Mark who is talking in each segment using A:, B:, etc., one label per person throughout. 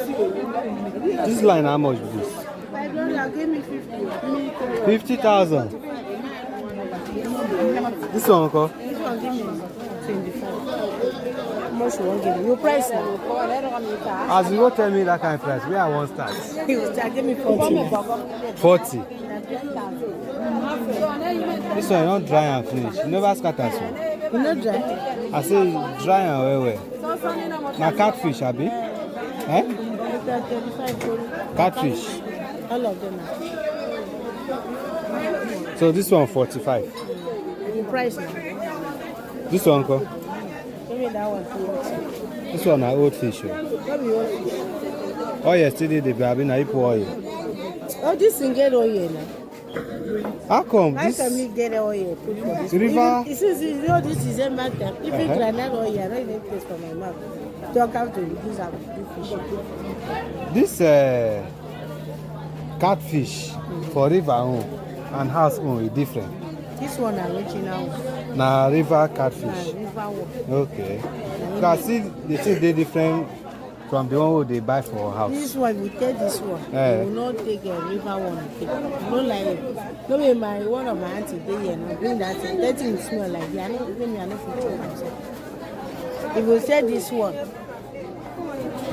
A: This line, how much is this?
B: $5. Give me 50.
A: 50,000. This one, uncle?
B: This one give me 25. How much you want give me? Your price now.
A: As you go tell me that kind of price, where I want start?
B: He will start give me 40.
A: 40. This one, you don't dry and finish. You never scatter so.
B: You not dry?
A: I say dry and well. Now catfish, abi? Eh?
B: 35.
A: Catfish.
B: All of them are.
A: So this one 45.
B: The price now.
A: This one, uncle?
B: Give me that one for what?
A: This one is old fish.
B: What be old fish?
A: Oh, yesterday they be having a oil.
B: Oh, this thing get oil now.
A: How come?
B: Why
A: This
B: can we get oil put for this?
A: river.
B: This is, you know, this is a matter. If you try that oil, I don't even place for my mouth. Talk out to reduce our big fish.
A: This catfish for river home and house home is different.
B: This one original.
A: Now river catfish.
B: River one.
A: Okay. So I see the thing they different from the one they buy for house.
B: This one, we take this one.
A: Eh.
B: We will not take a river one. No like it. No way one of my auntie they here now bring that thing. That thing smell like that. Even me I no fit chop myself. If we say this one,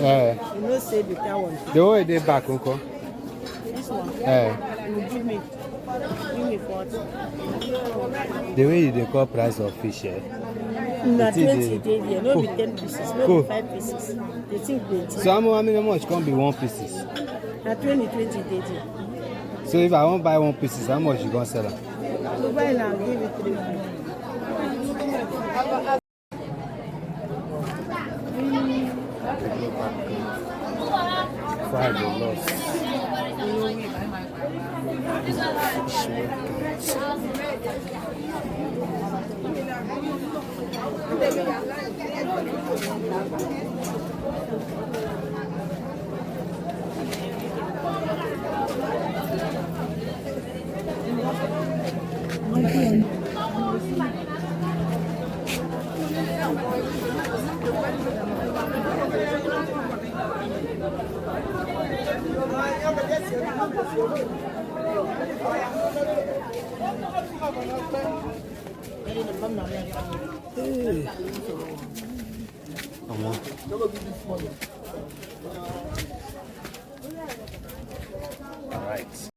A: Yeah.
B: you know say the that one.
A: The way they back, uncle.
B: This one.
A: Yeah.
B: You give me 40.
A: The way they call price of fish, eh?
B: Na
A: The thing
B: 20 dey there, no be 10 pieces, no
A: Cool.
B: be 5 pieces. The thing plenty.
A: So how many much can be one pieces?
B: Na 20 dey there.
A: So if I won't buy one pieces, how much you gonna sell them?
B: You buy now, give it 300.
A: Fried the loss. Hey. Come on. All right.